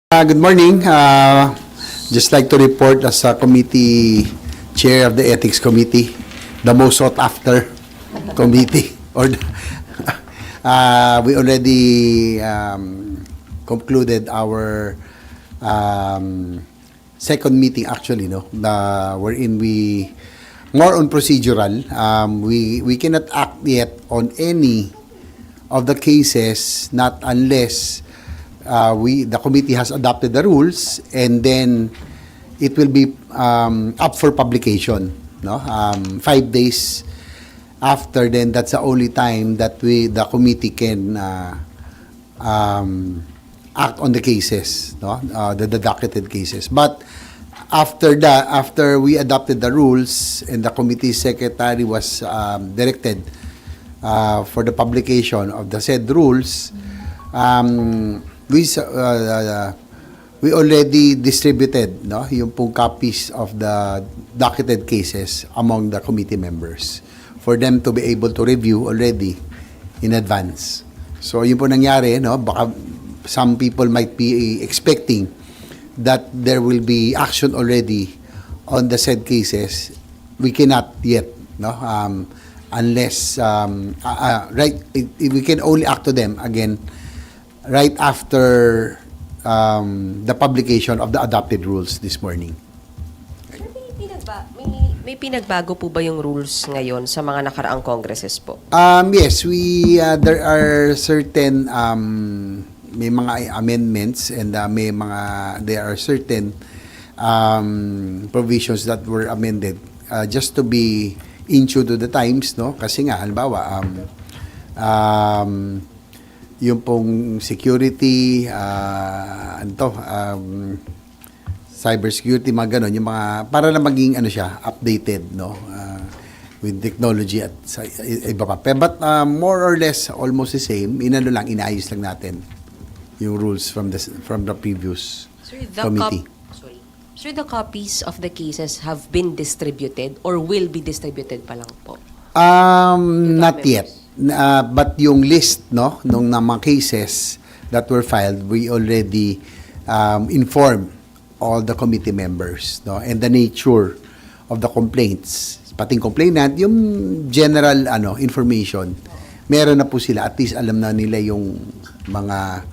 Good morning. Just like to report as a committee chair of the Ethics Committee, the most sought after committee. We already concluded our second meeting actually, wherein we more on procedural. We cannot act yet on any of the cases, not unless the committee has adopted the rules, and then it will be up for publication. 5 days after, then that's the only time that the committee can act on the cases, the docketed cases. But after that, after we adopted the rules and the committee secretary was directed for the publication of the said rules, we already distributed yung pong copies of the docketed cases among the committee members for them to be able to review already in advance. So yun po nangyari, baka some people might be expecting that there will be action already on the said cases. We cannot yet, unless we can only act to them again right after the publication of the adopted rules this morning. Sir, may pinagbago po ba yung rules ngayon sa mga nakaraang congresses po? Yes, there are certain may mga amendments and there are certain provisions that were amended just to be in tune to the times, kasi nga halimbawa yung pong security, cyber security, mga ganon, yung mga, para na maging updated, with technology at iba pa. But more or less, almost the same, inaayos lang natin yung rules from the previous committee. Sir, the copies of the cases have been distributed or will be distributed pa lang po? Not yet. But yung list nung mga cases that were filed, we already informed all the committee members, and the nature of the complaints. Pating complainant, yung general information, meron na po sila, at least alam na nila yung mga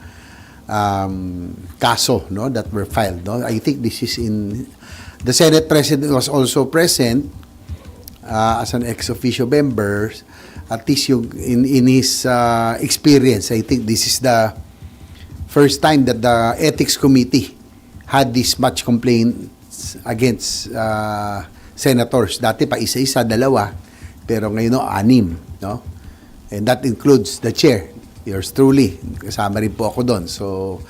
kaso that were filed. I think this is in the Senate President was also present as an ex officio member. At least yung in his experience, I think this is the first time that the Ethics Committee had this much complaints against senators. Dati pa isa-isa, dalawa, pero ngayon 6, and that includes the chair, yours truly, kasama rin po ako doon. So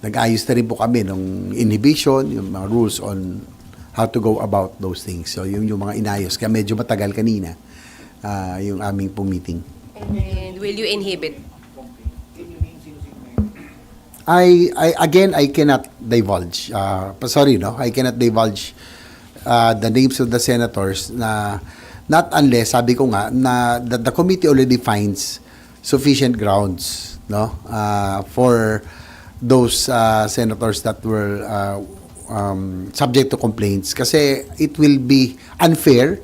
nag-ayos na rin po kami ng inhibition, yung mga rules on how to go about those things. So, yung mga inayos. Kaya medyo matagal kanina yung aming pong meeting. And will you inhibit? I cannot divulge. Sorry, I cannot divulge the names of the senators na not unless, sabi ko nga, na the committee already finds sufficient grounds for those senators that were subject to complaints, kasi it will be unfair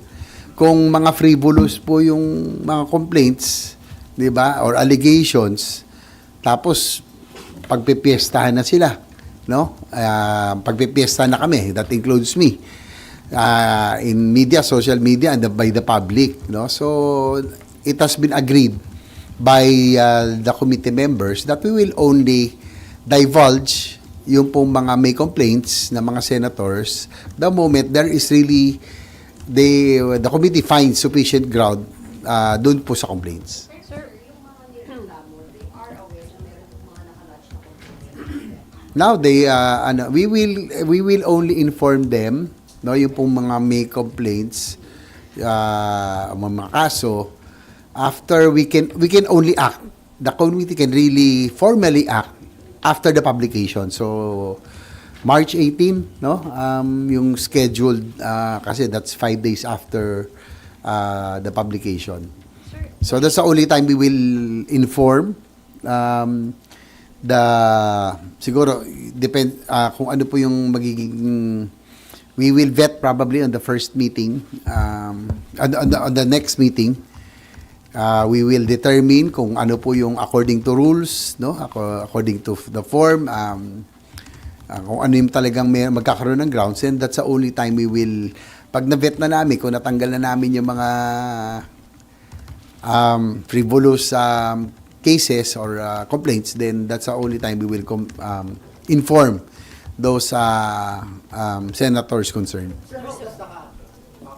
kung mga frivolous po yung mga complaints, di ba, or allegations, tapos pagpipiestahan na sila, pagpipiestahan na kami, that includes me, in media, social media, and by the public, so it has been agreed by the committee members that we will only divulge yung pong mga may complaints na mga senators the moment there is really the committee finds sufficient ground doon po sa complaints. Sir, yung mga nireklamo, they are aware na meron mga nakalodge na complaints? Now we will only inform them, yung pong mga may complaints, mga kaso, after we can only act. The committee can really formally act after the publication. So March 18, yung scheduled, kasi that's 5 days after the publication. So that's the only time we will inform siguro depend kung ano po yung magiging, we will vet probably on the first meeting, on the next meeting. We will determine kung ano po yung according to rules, no? According to the form, kung ano yung talagang magkakaroon ng grounds, and that's the only time we will, pag na-vet na namin, kung natanggal na namin yung mga frivolous cases or complaints, then that's the only time we will inform those senators concerned. Sir, how does the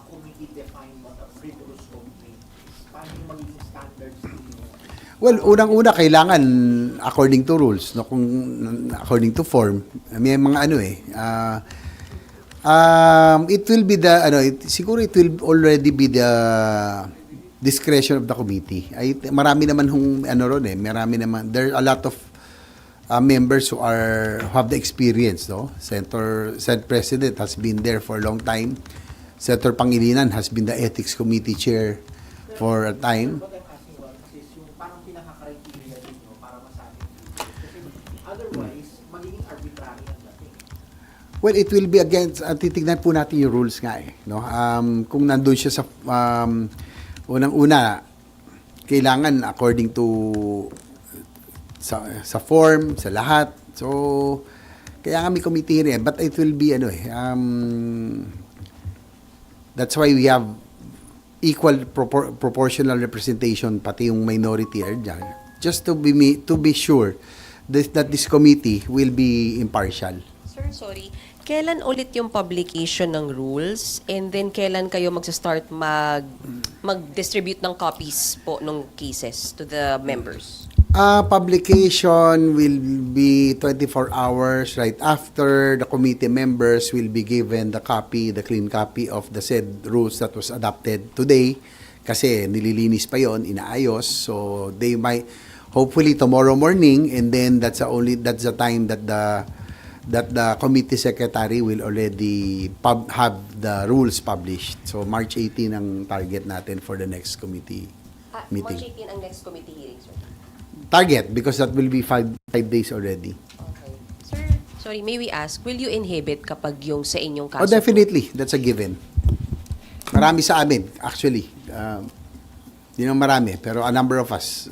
committee define what a frivolous complaint is? Paano yung magiging standards ninyo? Well, unang-una kailangan according to rules, no, kung according to form, may mga it will be the siguro it will already be the discretion of the committee. Marami naman marami naman, there are a lot of members who have the experience, no? Senate President has been there for a long time. Senator Pangilinan has been the Ethics Committee Chair for a time. What I'm asking about is yung parang pinaka-criteria ninyo para masabi. Kasi otherwise, magiging arbitrary ang dating. Well, it will be against, titignan po natin yung rules nga no? Kung nandun siya sa, unang-una, kailangan according to, sa form, sa lahat. So, kaya kami committee rin. But it will be, that's why we have equal proportional representation, pati yung minority dyan. Just to be sure that this committee will be impartial. Sir, sorry. Kailan ulit yung publication ng rules? And then kailan kayo magsa-start mag-distribute ng copies po ng cases to the members? Publication will be 24 hours right after the committee members will be given the clean copy of the said rules that was adopted today. Kasi nililinis pa yon, inaayos. So they might, hopefully tomorrow morning, and then that's the time that the committee secretary will already have the rules published. So March 18 ang target natin for the next committee meeting. March 18 ang next committee hearing, sir. Target, because that will be 5 days already. Okay. Sir, sorry, may we ask, will you inhibit kapag yung sa inyong kaso? Oh, definitely. That's a given. Marami sa amin, actually. Hindi naman marami, pero a number of us.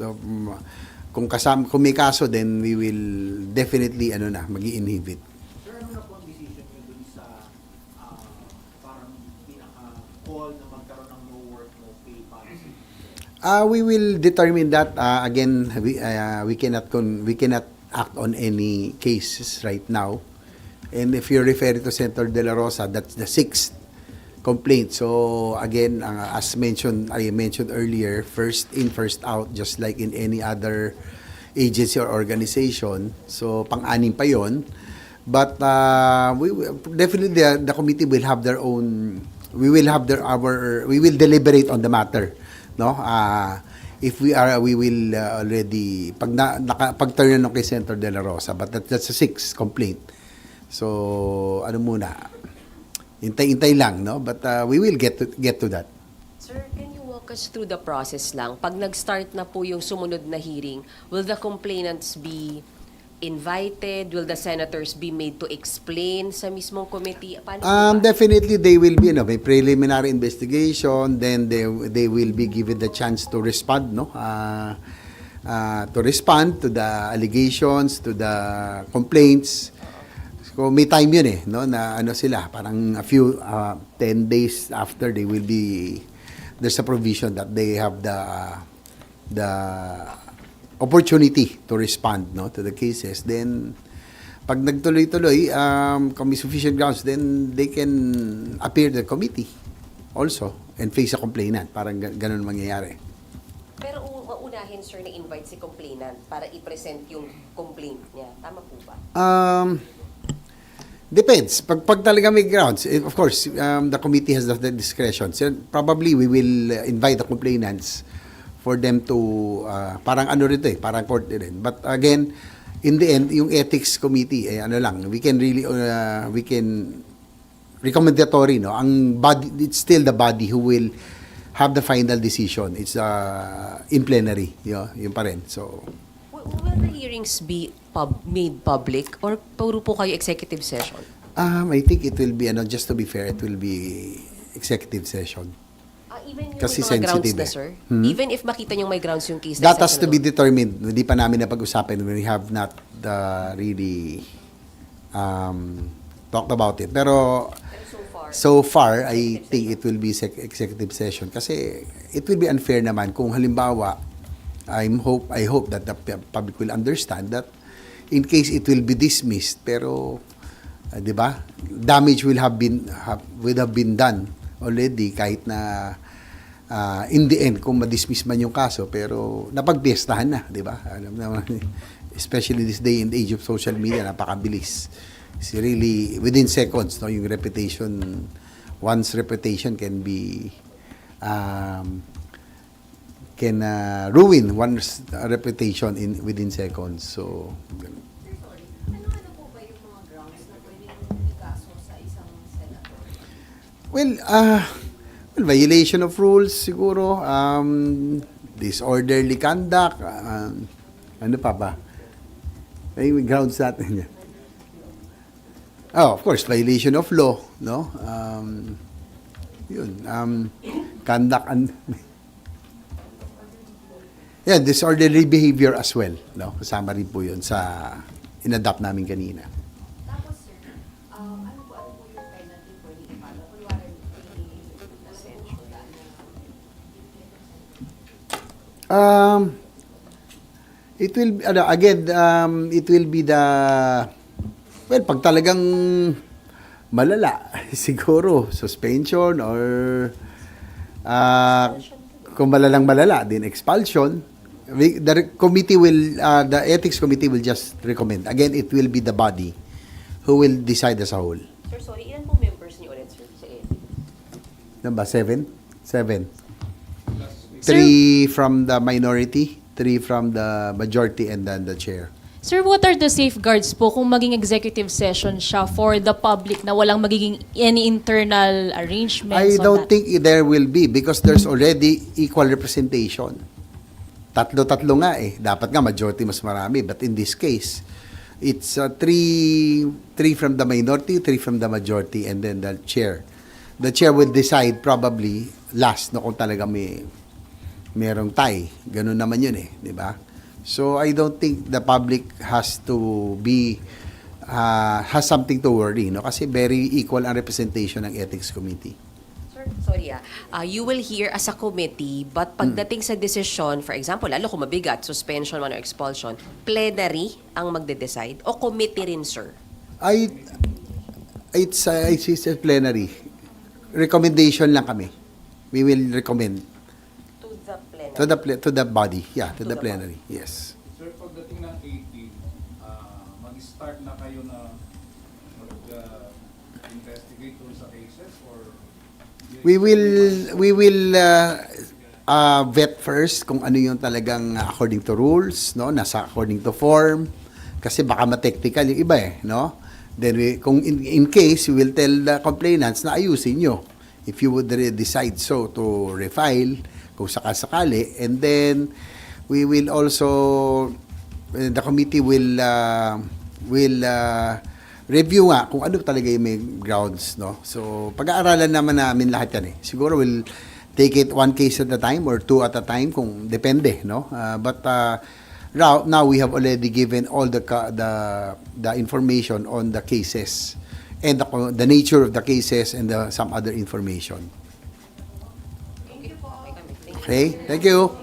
Kung may kaso, then we will definitely, magi-inhibit. Sir, ano na po ang decision nyo dun sa parang pinaka-call na magkaroon ng no work, no pay policy? We will determine that. Again, we cannot act on any cases right now. And if you're referring to Senator De La Rosa, that's the 6th complaint. So again, as I mentioned earlier, first in, first out, just like in any other agency or organization. So pang-anim pa yon. But we will, definitely the committee will have their own. We will deliberate on the matter. No, if we will already pag-turn na kay Senator De La Rosa, but that's a 6th complaint. So muna, hintay lang, no, but we will get to that. Sir, can you walk us through the process lang? Pag nag-start na po yung sumunod na hearing, will the complainants be invited? Will the senators be made to explain sa mismong committee? Paano ba? Definitely they will be may preliminary investigation, then they will be given the chance to respond, no, to respond to the allegations, to the complaints. So may time yun no, na sila parang a few 10 days after, they will be, there's a provision that they have the opportunity to respond, no, to the cases. Then pag nagtuloy-tuloy, kung may sufficient grounds, then they can appear to the committee also and face a complainant. Parang ganun mangyayari. Pero maunahin, sir, na invite si complainant para i-present yung complaint niya. Tama po ba? Depends. Pag talaga may grounds, of course, the committee has the discretion. So probably we will invite the complainants for them to, parang parang court rin. But again, in the end, yung ethics committee, we can really, we can, recommendatory, no? Ang body, it's still the body who will have the final decision. It's in plenary, yun pa rin. So, Will the hearings be made public or puro po kayo executive session? I think it will be, just to be fair, it will be executive session. Even yung Kasi may mga grounds sensitive na, eh. sir? Hmm? Even if makita niyong may grounds yung case That has to be sensitive. determined. Hindi pa namin napag-usapan. We have not really talked about it. Pero so far, I think it will be executive session. Kasi it will be unfair naman kung halimbawa, I hope that the public will understand that in case it will be dismissed, pero, di ba, damage would have been done already kahit na in the end, kung ma-dismiss man yung kaso, pero napagpiestahan na, di ba? Alam naman, especially this day and age of social media, napakabilis. It's really, within seconds, no, yung reputation, one's reputation can be, can ruin one's reputation within seconds. So, Sir, sorry. Ano po ba yung mga grounds na pwedeng ikaso sa isang senator? well, violation of rules siguro, disorderly conduct, ano pa ba? May grounds natin yan. Oh, of course, violation of law, no? Yun, conduct and yeah, disorderly behavior as well, no? Kasama rin po yun sa inadapt namin kanina. Tapos, sir, ano po yung penalty for the ipalo? Kunwari, It will again, it will be the, well, pag talagang malala, siguro suspension or kung malalang malala, din expulsion. The committee will, the ethics committee will just recommend. Again, it will be the body who will decide as a whole. Sir, sorry, ilan po members niyo ulit, sir, sa Number 7? 7. 3 from the minority, 3 from the majority, and then the chair. Sir, what are the safeguards po kung maging executive session siya for the public na walang magiging any internal I arrangements on don't that? think there will be because there's already equal representation. Tatlo-tatlo nga eh. Dapat nga majority mas marami. But in this case, it's 3 from the minority, 3 from the majority, and then the chair. The chair will decide probably last no, kung talaga merong tie. Ganun naman yun eh. Di ba? So I don't think the public has to be has something to worry, no? Kasi very equal ang representation ng ethics committee. Sir, sorry you will hear as a committee, but pagdating sa decision, for example, lalo kung mabigat, suspension man o expulsion, plenary ang magde-decide o committee rin, sir? It's a plenary. Recommendation lang kami. We will recommend To the plenary. to the body. Yeah, to To the the plenary. Yes. Sir, pagdating ng 18, mag-start na kayo na mag-investigate sa cases or We will vet first kung ano yung talagang according to rules, no? Nasa according to form kasi baka ma-technical yung iba eh, no? Then kung in case we will tell the complainants na ayusin nyo if you would decide so to refile kung sakasakali, and then we will also the committee will review nga kung ano talaga yung may grounds, no? So, pag-aaralan naman namin lahat yan eh. Siguro we'll take it one case at a time or two at a time kung depende, no? But now we have already given all the information on the cases and the nature of the cases and some other information. Thank you po. Okay? Thank you.